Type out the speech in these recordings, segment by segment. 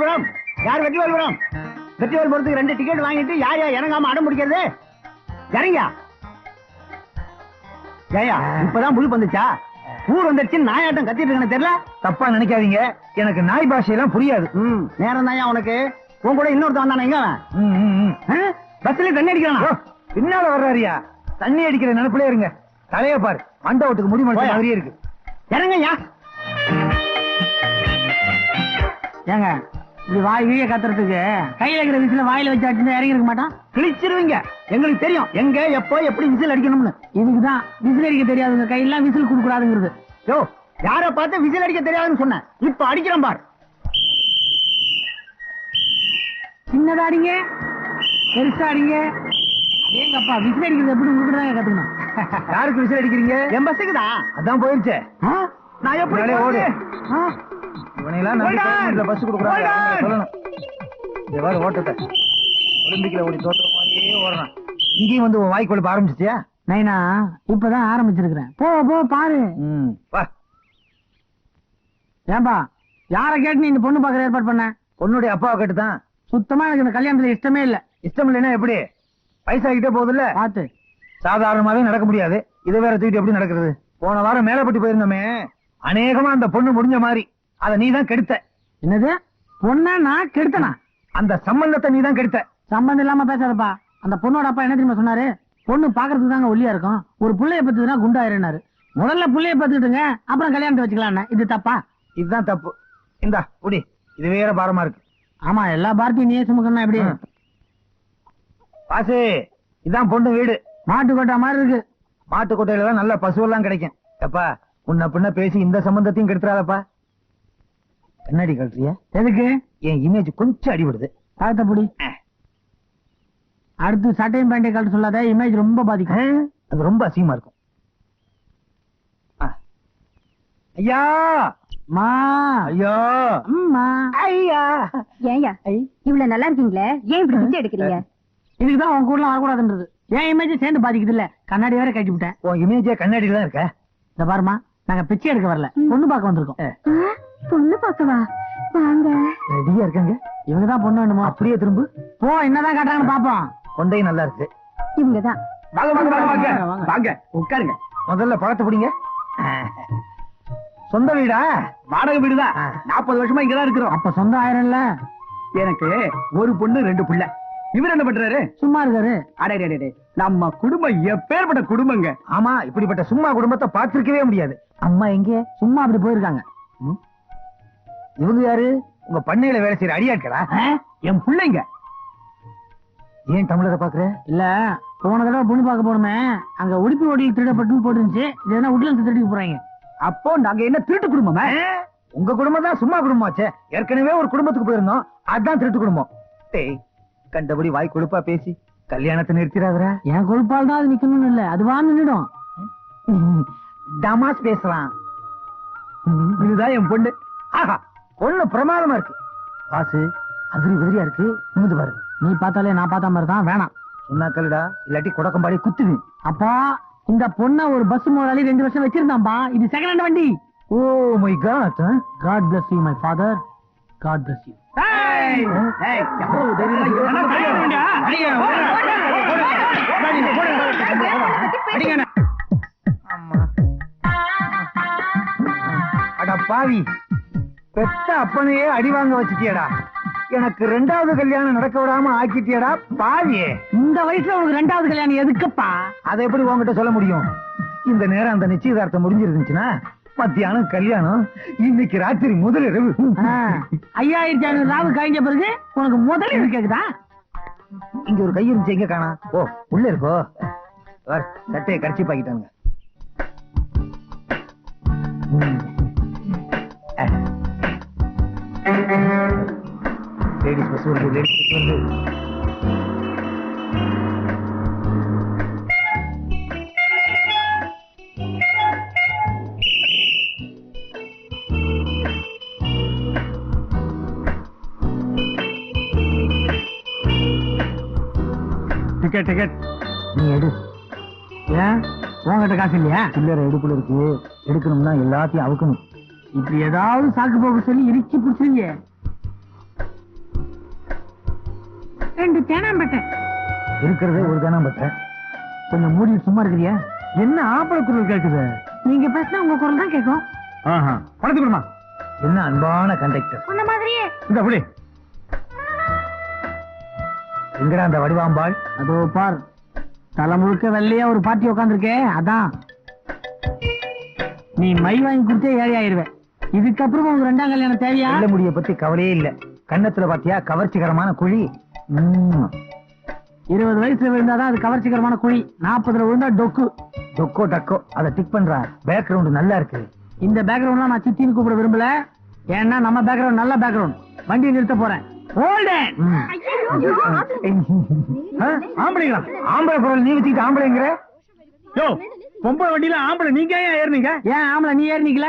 வெற்றிவேல்புரம் யார் வெற்றிவேல்புரம்? வெற்றிவேல்புரத்துக்கு 2 டிக்கெட் வாங்கிட்டு யார் இறங்காம அடம் பிடிக்கிறது? இறங்கியா ஜெயா? இப்பதான் முழு வந்துச்சா? ஊர் வந்துருச்சு நாயாட்டம் கத்திட்டு இருக்கேன்னு தெரியல. தப்பா நினைக்காதீங்க, எனக்கு நாய் பாஷையெல்லாம் புரியாது. நேரம் தான் உனக்கு. உன் கூட இன்னொருத்த வந்தானே எங்க? பஸ்ல தண்ணி அடிக்கிறானா? பின்னால வர்றாரியா? தண்ணி அடிக்கிற நினைப்புல இருங்க. தலைய பாரு, மண்டபத்துக்கு முடி மனுஷன் மாதிரியே இருக்கு. இறங்கய்யா. ஏங்க இப்படி வாய் வீய கத்துறதுக்கு கையில இருக்கிற விசில வாயில வச்சு அடிச்சு இறங்கி இருக்க மாட்டான். கிழிச்சிருவீங்க. எங்களுக்கு தெரியும் எங்க எப்போ எப்படி விசில் அடிக்கணும்னு. இதுக்குதான் விசில் அடிக்க தெரியாதுங்க, கையெல்லாம் விசில் கொடுக்க கூடாதுங்கிறது. யோ, யார பார்த்து விசில் அடிக்க தெரியாதுன்னு சொன்னேன், இப்ப அடிக்கிறேன் பார். சின்னதா அடிங்க, பெருசா அடிங்க. ஏங்கப்பா விசில் அடிக்கிறது எப்படி உங்களுக்கு கத்துக்கணும். யாருக்கு விசில் அடிக்கிறீங்க? என் பஸ்ஸுக்கு தான். அதான் போயிருச்சே. நான் எப்படி ஓடு. இவனையெல்லாம் பஸ் கொடுக்குறாங்க சொல்லணும். எவ்வாறு ஓட்டத்தை ஒலிம்பிக்ல ஓடி தோற்ற மாதிரியே ஓடுறான். இங்கேயும் வந்து வாய் கொழுப்ப ஆரம்பிச்சிட்டியா? நைனா இப்பதான் ஆரம்பிச்சிருக்கிறேன். போ போ பாரு. ஏன்பா யார கேட்டு நீ இந்த பொண்ணு பாக்குற ஏற்பாடு பண்ண? பொண்ணுடைய அப்பாவை கேட்டுதான். சுத்தமா எனக்கு இந்த கல்யாணத்துல இஷ்டமே இல்ல. இஷ்டம் இல்லைன்னா எப்படி? பைசா கிட்டே போகுது இல்ல, பாத்து. சாதாரணமாவே நடக்க முடியாது, இதை வேற தூக்கிட்டு எப்படி நடக்கிறது? போன வாரம் மேலப்பட்டு போயிருந்தோமே, அநேகமா அந்த பொண்ணு முடிஞ்ச மாதிரி. அத நீதான் கெடுத்த. என்னது? பொண்ணா நான் கெடுத்தனா? அந்த சம்பந்தத்தை நீதான் கெடுத்த. சம்பந்தம் இல்லாம பேசாதப்பா. அந்த பொண்ணோட அப்பா என்ன தெரியுமா சொன்னாரு? பொண்ணு பாக்குறதுக்கு தாங்க ஒல்லியா இருக்கும், ஒரு புள்ளைய பத்துதுன்னா குண்டாயிருனாரு. முதல்ல புள்ளைய பத்துக்கிட்டுங்க, அப்புறம் கல்யாணத்தை வச்சுக்கலாம். இது தப்பா? இதுதான் தப்பு. இந்தா குடி, இது வேற பாரமா இருக்கு. ஆமா, எல்லா பாரத்தையும் நீயே சுமக்கணும். எப்படி பாசு? இதான் பொண்ணு வீடு. மாட்டு கொட்டா மாதிரி இருக்கு. மாட்டு கொட்டையில தான் நல்ல பசுவெல்லாம் கிடைக்கும். எப்பா உன்ன பின்ன பேசி இந்த சம்பந்தத்தையும் கெடுத்துறாதப்பா. கண்ணாடி கழட்டுறியா? எதுக்கு? என் இமேஜ் கொஞ்சம் அடிபடுது. பார்த்த அடுத்து சட்டையும் பேண்டையும் கழட்ட சொல்லாத, இமேஜ் ரொம்ப பாதிக்கும். அது ரொம்ப அசிங்கமா இருக்கும். ஐயா மா, ஐயா அம்மா, ஐயா. ஏயா இவ்வளவு நல்லா இருக்கீங்களே, ஏன் இப்படி பிச்சை எடுக்கிறீங்க? இதுக்குதான் உன் கூட வரக்கூடாதுன்றது. ஏன் இமேஜ் சேர்ந்து பாதிக்குது இல்ல? கண்ணாடி வேற கட்டி விட்டேன். உன் இமேஜே கண்ணாடியில தான் இருக்க. இந்த பாருமா, நாங்க பிச்சை எடுக்க வரல, பொண்ணு பார்க்க வந்திருக்கோம். பொண்ணு பார்க்கவா? வாங்க. ரெடியா இருக்காங்க. இவங்கதான் பொண்ணு வேணுமா? அப்படியே திரும்ப போ, என்னதான் காட்டுறாங்கன்னு பாப்போம். கொண்டையும் நல்லா இருக்கு. இவங்கதான். வாங்க வாங்க வாங்க வாங்க, உட்காருங்க. முதல்ல பழத்தை பிடிங்க. சொந்த வீடா? வாடகை வீடுதான். 40 வருஷமா இங்கதான் இருக்கிறோம். அப்ப சொந்த ஆயிரம்ல. எனக்கு ஒரு பொண்ணு 2 பிள்ளை. இவர் என்ன பண்றாரு? சும்மா இருக்காரு. அடே, நம்ம குடும்பம் எப்பேற்பட்ட குடும்பங்க. ஆமா, இப்படிப்பட்ட சும்மா குடும்பத்தை பார்த்திருக்கவே முடியாது. அம்மா எங்க? சும்மா அப்படி போயிருக்காங்க. இவங்க யாரு? உங்க பண்ணையில வேலை செய்யற அடியாட்களா? என் பிள்ளைங்க. ஏன் தமிழரை பாக்குற? இல்ல, போன தடவை பொண்ணு பார்க்க போனோமே, அங்க உடுப்பி ஓடியில் திருடப்பட்டு போட்டுருந்துச்சு. இது என்ன உட்லன்ஸ் திருடிக்கு போறாங்க. அப்போ நாங்க என்ன திருட்டு குடும்பமா? உங்க குடும்பம் தான் சும்மா குடும்பமாச்சே. ஏற்கனவே ஒரு குடும்பத்துக்கு போயிருந்தோம், அதான் திருட்டு குடும்பம். டேய், கண்டபடி வாய் கொழுப்பா பேசி கல்யாணத்தை நிறுத்திடாதரா. என் கொழுப்பால் தான் அது நிக்கணும்னு இல்ல, அதுவா நின்னுடும். டமாஸ் பேசலாம். இதுதான் என் பொண்ணு. ஆஹா, பொண்ணு பிரமாதமா இருக்கு. பாசு அதிரி உதிரியா இருக்கு. நிமிந்து பாரு. நீ பார்த்தாலே நான் பார்த்த மாதிரி தான். வேணாம் சொன்னா கல்லுடா, இல்லாட்டி குடக்கம்பாடி குத்துது. அப்பா, இந்த பொண்ண ஒரு பஸ் முதலாளி 2 வருஷம் வச்சிருந்தான்பா. இது செகண்ட் ஹேண்ட் வண்டி. Oh my god. God bless you my father. God bless you. அட பாவி, பெத்த அப்பனையே அடி வாங்க வச்சுட்டியடா. எனக்கு 2வது கல்யாணம் நடக்க விடாம ஆக்கிட்டியடா பாவியே. இந்த வயசுல உனக்கு 2வது கல்யாணம் எதுக்குப்பா? அதை எப்படி உங்ககிட்ட சொல்ல முடியும்? இந்த நேரம் அந்த நிச்சயதார்த்தம் முடிஞ்சிருந்துச்சுன்னா மத்தியானம் கல்யாணம், இன்னைக்கு ராத்திரி முதலிரவு. 5500 ராவு கழிஞ்ச பிறகு உனக்கு முதலிரவு கேக்குதா? இங்க ஒரு கை இருந்துச்சு, எங்க காணா? ஓ, உள்ள இருக்கோ. சட்டையை கடிச்சு பாக்கிட்டானுங்க. லேடிஸ் பஸ் வருது, லேடிஸ் பஸ் வருது. டிக்கெட் நீ எடு. ஏன் உங்ககிட்ட காசு இல்லையா? சில்லறை எடுப்புல இருக்கு, எடுக்கணும்னா எல்லாத்தையும் அவுக்கணும். இப்படி ஏதாவது சாக்கு போக சொல்லி இறுக்கி பிடிச்சிருங்க. 2 தேனாம்பட்டை. இருக்கிறதே ஒரு தானே பட்டேன். கொஞ்சம் மூடி சும்மா இருக்கிறியா? என்ன ஆம்பளை குரல் கேட்குது? நீங்க பேசினா உங்க குரல் தான் கேட்கும். பணத்து கொடுமா. என்ன அன்பான கண்டக்டர். சொன்ன மாதிரியே. இந்த புடி எங்கடா அந்த வடிவாம்பாள்? அதோ பார், தலை முழுக்க வெள்ளையா ஒரு பாட்டி உட்காந்துருக்கே, அதான். நீ மை வாங்கி கொடுத்தே ஏழை ஆயிருவே. இதுக்கப்புறம் உங்க 2ஆம் கல்யாணம் தேவையா? வெள்ள முடிய பத்தி கவலையே இல்ல. கன்னத்துல பாத்தியா கவர்ச்சிகரமான குழி. 20 வயசுல விழுந்தாதான் அது கவர்ச்சிகரமான குழி. 40ல விழுந்தா டொக்கு. டொக்கோ டக்கோ அதை டிக் பண்றா. பேக்ரவுண்ட் நல்லா இருக்கு. இந்த பேக்ரவுண்ட்லாம் நான் சித்தின்னு கூப்பிட விரும்பல. ஏன்னா நம்ம பேக்ரவுண்ட் நல்ல பேக்ரவுண்ட். வண்டி நிறுத்த போறேன். ஆம்பளைங்களா? ஆம்பளை குரல் நீ வச்சுக்கிட்டு ஆம்பளைங்கிற? பொம்பளை வண்டியில ஆம்பளை நீங்க ஏன் ஏறினீங்க? ஏன் ஆம்பளை நீ ஏறினீங்கள?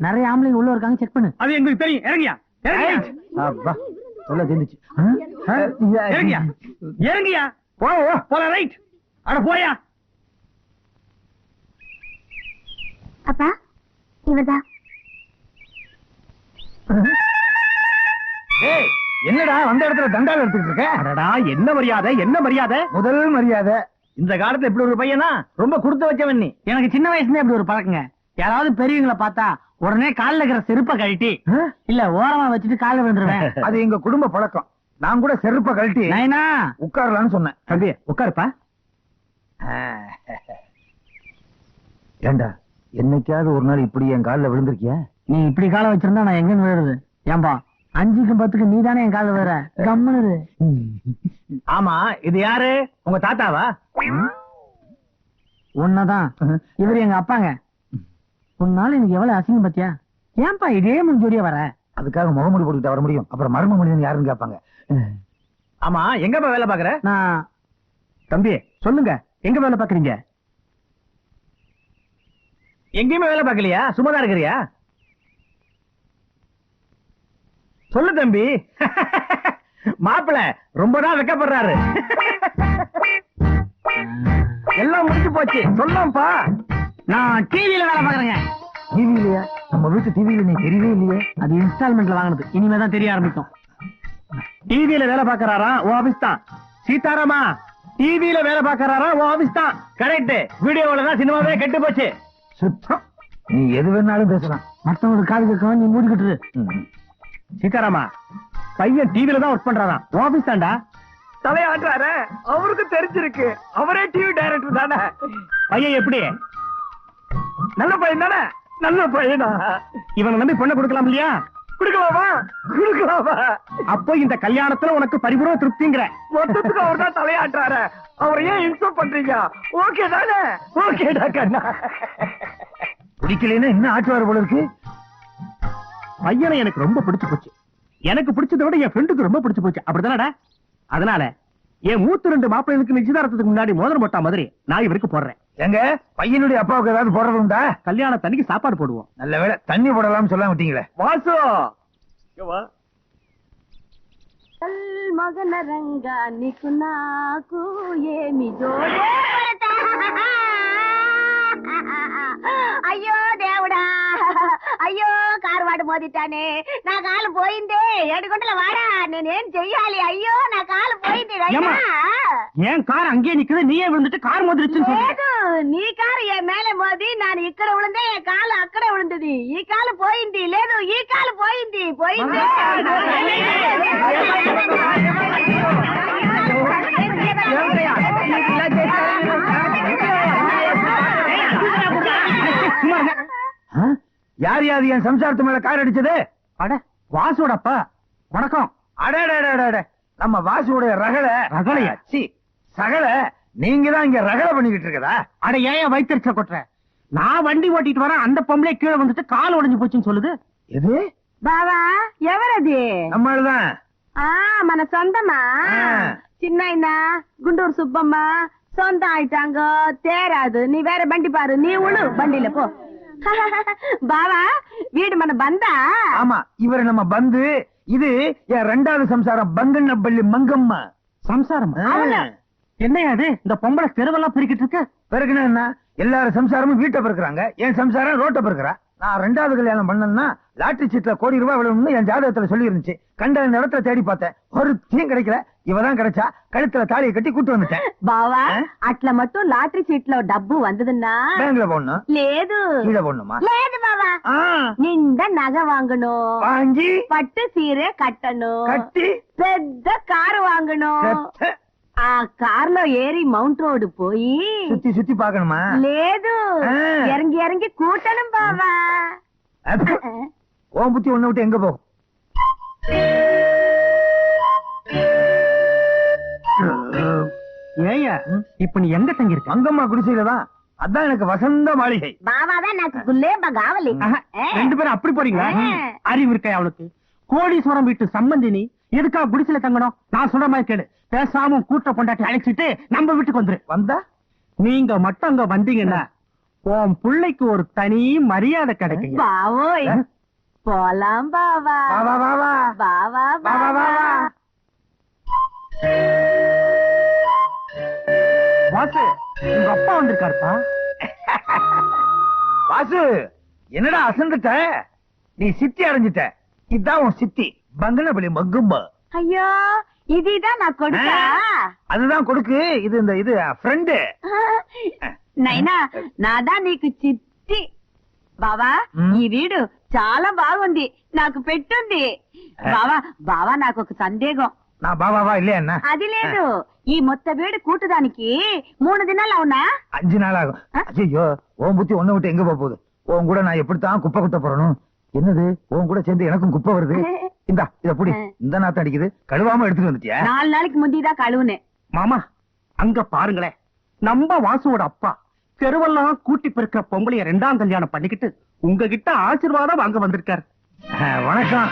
நிறைய ஆம்பளைங்க உள்ள இருக்காங்க, செக் பண்ணு. அது எங்களுக்கு தெரியும். இறங்கியா சொல்ல தெரிஞ்சிச்சு. இறங்கியா இறங்கியா போல. ரைட். அட போயா. அப்பா இவர்தான். என்னடா வந்த இடத்துல தண்டால் எடுத்துட்டு இருக்க? அடடா, என்ன மரியாதை, என்ன மரியாதை. முதல் மரியாதை. இந்த காலத்துல இப்படி ஒரு பையனா ரொம்ப கொடுத்து வச்சவன் நீ. எனக்கு சின்ன வயசுல இப்படி ஒரு பழக்கங்க. யாராவது பெரியவங்களை பார்த்தா உடனே கால்ல இருக்கிற செருப்பை கழட்டி இல்ல ஓரமா வச்சுட்டு கால்ல விழுந்துருவேன். அது எங்க குடும்ப பழக்கம். நான் கூட செருப்பை கழட்டி நைனா உட்காரலான்னு சொன்னேன். தம்பி உட்காருப்பா. ஏண்டா என்னைக்காவது ஒரு நாள் இப்படி என் கால்ல விழுந்திருக்கியா? நீ இப்படி காலை வச்சிருந்தா நான் எங்கன்னு விழுறது? ஏன்பா 5க்கும் 10க்கு நீ தானே என் கால வேற. கம்முனு. ஆமா, இது யாரு? உங்க தாத்தாவா? உன்னதான். இவரு எங்க அப்பாங்க. உன்னால எனக்கு எவ்வளவு அசிங்கம் பத்தியா? ஏன்பா இதே முன்ஜோடியா வர? அதுக்காக முகமூடி போட்டுக்கிட்டு வர முடியும்? அப்புறம் மர்ம மனிதன் யாருன்னு கேட்பாங்க. ஆமா, எங்கப்பா வேலை பாக்குற? நான் தம்பி சொல்லுங்க, எங்க வேலை பாக்குறீங்க? எங்கேயுமே வேலை பார்க்கலையா? சும்மாதான் இருக்கிறியா? சொல்லு தம்பி. மாப்பிள ரொம்ப தான் வெக்கப்படுறாரு. எல்லாம் முடிச்சு போச்சு. சொல்லப்பா. நான் டிவியில வேலை பாக்குறேங்க. டிவியிலயா? நம்ம வீட்டு டிவியில நீ தெரியவே இல்லையே. அது இன்ஸ்டால்மெண்ட்ல வாங்கினது. இனிமேதான் தெரிய ஆரம்பிக்கும். டிவியில வேலை பாக்குறாரா? ஓ ஆபீஸ் தான். சீதாராமா, டிவியில வேலை பாக்குறாரா? ஓ ஆபீஸ் தான். கரெக்ட். வீடியோல தான் சினிமாவே கெட்டு போச்சு. சுத்தம். நீ எது வேணாலும் பேசலாம். மத்தவங்க காது கேட்க நீ மூடிக்கிட்டு. சீதாராமா, பையன் டிவில தான் ஒர்க் பண்றான். ஆபீஸ் தான்டா. தலையாட்டுறாரு. அவருக்கு தெரிஞ்சிருக்கு. அவரே டிவி டைரக்டர் தானே. பையன் எப்படி? நல்ல பையன் தானே? நல்ல பையனா? இவனை நம்பி பொண்ணை கொடுக்கலாம் இல்லையா? கொடுக்கலாமா? கொடுக்கலாமா? அப்போ இந்த கல்யாணத்துல உனக்கு பரிபூர்ண திருப்திங்கிற? மொத்தத்துக்கு அவர் தான் தலையாட்டுறாரு. அவர் ஏன் இன்சல்ட் பண்றீங்க? ஓகே தானே? ஓகேடா கண்ணா. பிடிக்கலன்னா என்ன ஆட்டுவார் போல இருக்கு. பையனை எனக்கு ரொம்ப பிடிச்சு போச்சு. எனக்கு பிடிச்சதை விட என் ஃப்ரெண்டுக்கு ரொம்ப பிடிச்சு போச்சு. அப்படிதானடா? அதனால என் மூத்த 2 மாப்பிள்ளைகளுக்கு நிச்சயதார்த்தத்துக்கு முன்னாடி மோதிரம் போட்டா மாதிரி நான் இவருக்கு போடுறேன். எங்க பையனுடைய அப்பாவுக்கு ஏதாவது போடுறது உண்டா? கல்யாணத்தன்னைக்கு சாப்பாடு போடுவோம். நல்ல வேளை தண்ணி போடலாம்னு சொல்ல விட்டீங்களே. வாசு మగన రంగా నీకు నాకు ఏమి జోడే అయ్యో దేవుడా అయ్యో కారు వాడు మోదిటానే నా కాలు పోయిందే 7 గంటల వాడా నేనేం చెయ్యాలి అయ్యో నా కాలు పోయింది ஏன் கார் அங்கேயே நிக்குது, நீயே விழுந்துட்டு கார் மோதிருச்சுன்னு లేదు నీ కారు ఏ మేలే మోది నాను ఇక్కడ ఉಳಿందే ఏ కాలు అక్కడే ఉಳಿంది ఈ కాలు పోయింది లేదు ఈ కాలు పోయింది పోయింది யார் யாரு என் சம்சாரத்து மேல கார் அடிச்சது? அட வாசுவோட அப்பா. வணக்கம். அட நம்ம வாசுவோட ரகளையா? சகல நீங்க தான் இங்க ரகலை பண்ணிக்கிட்டு இருக்கதா? அட ஏன் வைத்தறிச்ச கொட்டுற? நான் வண்டி ஓட்டிட்டு வரேன், அந்த பொம்பளை கீழே வந்துட்டு கால் உடைஞ்சு போச்சுன்னு சொல்லுது. எது? బావా ఎవరది? நம்மளுதான். మన సొంతమా? చిన్న గుంటూరు సుబ్బమ్మ సొంత ఆయిட்டாங்க తేరాదు நீ வேற బండి பாரு நீ உழு బండిல போ. బావా வீடு మన బందా? ஆமா, இவரு நம்ம பந்து. இது என் 2வது சம்சாரம் பங்கண்ணப்பள்ளி மங்கம்மா. சம்சாரம்? என்னையா அது? இந்த பொம்பளை தெருவெல்லாம் பிரிக்கிட்டு இருக்க. பிறகுனா என்ன? எல்லாரும் சம்சாரமும் வீட்டை பிறக்குறாங்க. என் சம்சாரம் ரோட்டை பிறக்குறா. நான் ரெண்டாவது கல்யாணம் பண்ணேன்னா லாட்டரி சீட்ல கோடி ரூபாய் விழும்னு என் ஜாதகத்துல சொல்லி இருந்துச்சு. கண்ட இந்த இடத்துல தேடி பார்த்தேன், ஒரு தீயும் கிடைக்கல. இவதான் கிடைச்சா, கழுத்துல தாலியை கட்டி கூட்டு வந்துட்டேன். బావా అట్లా మట్టు లాటరీ సీట్ లో డబ్బు వందదన్నా பேங்க்ல போடணும், లేదు கீழே போடணுமா? లేదు బావా నిండా నగ వాంగను வாங்கி పట్టు సీరే కట్టను கட்டி పెద్ద కారు వాంగను செத்த. ఆ కార్ లో ఏరి మౌంట్ రోడ్ పోయి சுத்தி சுத்தி பாக்கணுமா? లేదు ఆ. ఎరంగి ఎరంగి కూటను బావా அப்ப, உன் புத்தி ஒண்ணு விட்டு எங்க போகும்? ஏயா இப்ப நீ எங்க தங்கியிருக்க? அங்கம்மா குடிசையில தான். அதான் எனக்கு வசந்த மாளிகை. బావాదా నాకు గుల్లేబ కావాలి ரெண்டு பேரும் அப்படி போறீங்களா? அறிவு இருக்கா அவனுக்கு? கோடீஸ்வரம் வீட்டு சம்பந்தி நீ எதுக்கா குடிசையில தங்கணும்? நான் சொல்ற மாதிரி கேளு, பேசாம கூட்ட பொண்டாட்டி அழைச்சிட்டு நம்ம வீட்டுக்கு வந்துரு. வந்தா நீங்க மட்டும் அங்க வந்தீங்கன்னா உன் பிள்ளைக்கு ஒரு தனி மரியாதை கிடைக்கும். బావోయ్ పోలాం బావా வா வா வா வா బావా வா வா வா வா. வாசு, உங்க அப்பா வந்திருக்காருப்பா. வாசு, என்னடா அசந்துட்ட? நீ சித்தி அடைஞ்சிட்ட. இதான் உன் சித்தி பங்கனபலி மங்கும்ப. అయ్యో ఇదిదా నా కొడుకా அதுதான் கொடுக்கு. இது இந்த இது ஃப்ரெண்டு. నైనా నాదా నీకు చిట్టి బావా ఈ వీడు చాలా బాగుంది, నాకు పెట్టుంది. బావా బావా నాకు ఒక సందేహం. நான் பாபாவா இல்லையா என்ன? అది లేదు, ఈ మొత్త వీడు కూటడానికి 3 దినాలు అవునా? 5 நாள் ஆகும். ஐயோ, உன் புத்தி ஒண்ணு விட்டு எங்க போகுது? உன் கூட நான் எப்படித்தான் குப்பை குத்த போறணும்? என்னது, உன் கூட சேர்ந்து எனக்கும் குப்பை வருது. இந்தா இத புடி. இந்த நாத்து அடிக்குது, கழுவாம எடுத்துட்டு வந்துட்டியா? 4 நாளைக்கு முந்திதான் கழுவுனேன். மாமா அங்க பாருங்களேன், நம்ம வாசுவோட அப்பா தெருவெல்லாம் கூட்டி பெருக்க பொம்பளைய 2ஆம் கல்யாணம் பண்ணிக்கிட்டு உங்ககிட்ட ஆசீர்வாதம் வாங்க வந்திருக்காரு. வணக்கம்.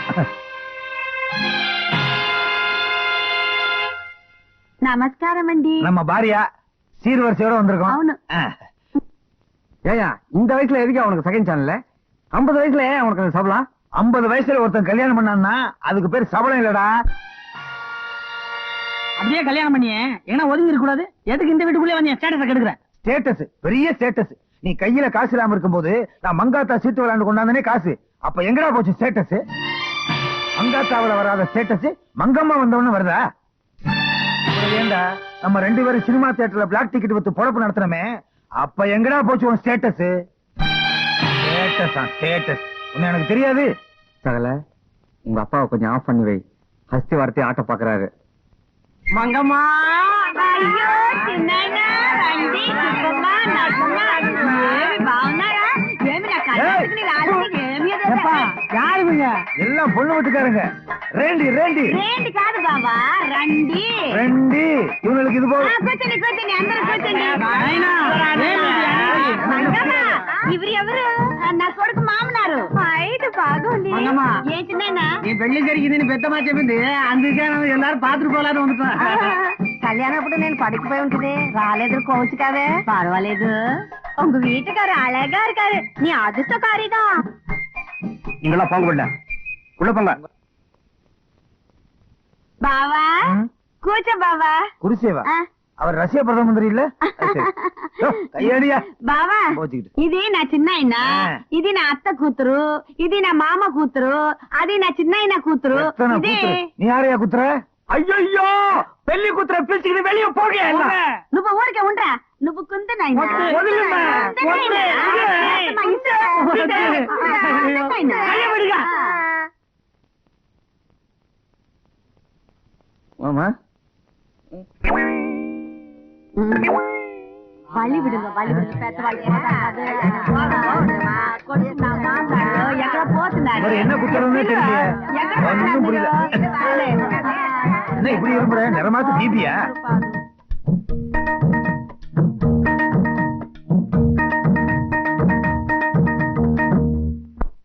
నమస్కారం అండి. நம்ம பாரியா சீர்வரிசையோட வந்திருக்கோம். అవును. ஏயா, இந்த வயசுல எதுக்கு அவனுக்கு செகண்ட் சேனல்ல? 50 வயசுல அவனுக்கு சபலம். 50 வயசுல ஒருத்தன் கல்யாணம் பண்ணான்னா அதுக்கு பேர் சபலம் இல்லடா. அப்படியே கல்யாணம் பண்ணியே ஏன்னா ஒதுங்கி இருக்க கூடாது. எதுக்கு இந்த வீட்டுக்குள்ளே வந்து ஸ்டேட்டஸ் கெடுக்கிற? ஸ்டேட்டஸ், பெரிய ஸ்டேட்டஸ். நீ கையில காசு இல்லாம இருக்கும்போது நான் மங்காத்தா சீட்டு விளையாண்டு கொண்டாந்தனே காசு. அப்ப எங்கடா போச்சு ஸ்டேட்டஸ்? மங்காத்தாவில வராத ஸ்டேட்டஸ் மங்கம்மா வந்தவொன்னு வருதா? அப்புறம் ஏண்டா நம்ம 2 பேரும் சினிமா தியேட்டர்ல பிளாக் டிக்கெட் வித்து பொழப்பு நடத்துறமே, அப்ப எங்கடா போச்சு உன் ஸ்டேட்டஸ்? ஸ்டேட்டஸ் உன்னை எனக்கு தெரியாது. சகல, உங்க அப்பாவை கொஞ்சம் ஆஃப் பண்ணி வை. ஹஸ்தி வார்த்தை ஆட்ட பாக்குறாரு. மங்கம்மா అయ్యో చిన్నాయనా రండి, సుబ్బమ్మ, నరసమ్మ, ఏమి బాగున్నారా? ఏమి నా కళ్ళకి రాలేదు, ఏమి எப்பா யாருங்க? எல்லாம் பொண்ணு வீட்டுக்காரங்க. ரேண்டி ரேண்டி రేండి కాదు బావా, రండి. ரெண்டி. இவங்களுக்கு இது போல కూర్చోండి కూర్చోండి, అందరూ కూర్చోండి. నాయనా, మంగమ్మ, ఇవరు ఎవరు? నా కొడుకు మామనారు. హైట్ బాగుంది. మంగమ్మ. ఏంటి నాయనా? நீ పెళ్లి జరిగింది పెద్దమా చెప్పింది, అందుకే எல்லாரும் பாத்துட்டு போலான்னு வந்துட்டோம். కళ్యాణప్పుడు నేను పడికిపోయి ఉంటుంది, రాలేదు కోవచ్చు కావే. పర్వాలేదు, உங்க வீட்டுக்காரு அழகா இருக்காரு, நீ அதிர்ஷ்டக்காரிதான். நீங்களா போங்க உள்ள போங்க. బావా కూర్చో బావా. குருசேவா. ఆ. அவர் ரஷ்ய பிரதம மந்திரி இல்ல? கையடியா బావా పోచిக்கிட்டு. ఇది నా చిన్నాయన, ఆ. ఇది నా అత్త కూతురు, ఇది నా మామ కూతురు, అది నా చిన్నాయన కూతురు. எத்தனை ఇది குத்துற? நீ யாரையா குத்துற? ஐயோ பெல்லி குத்துற பிரிச்சுக்கிட்டு வெளியே போக. నువ్వు ఊరికే ఉండరా, నువ్వు కుందు నాయనా. వదిలిమ్మా. కుందు నాయనా. மாமா, வழி விடுங்க, வழி விடுங்க. பெத்தவாళ్ళు போதாது. ఎక్కడ పోతున్నారు? మరి என்ன குத்துறதுன்னே தெரியலையே. ఎక్కడ ஒண்ணும் புரியல. పోతున్నారు? என்ன இப்படி இருமுற? நிறமாத்து பிபியா?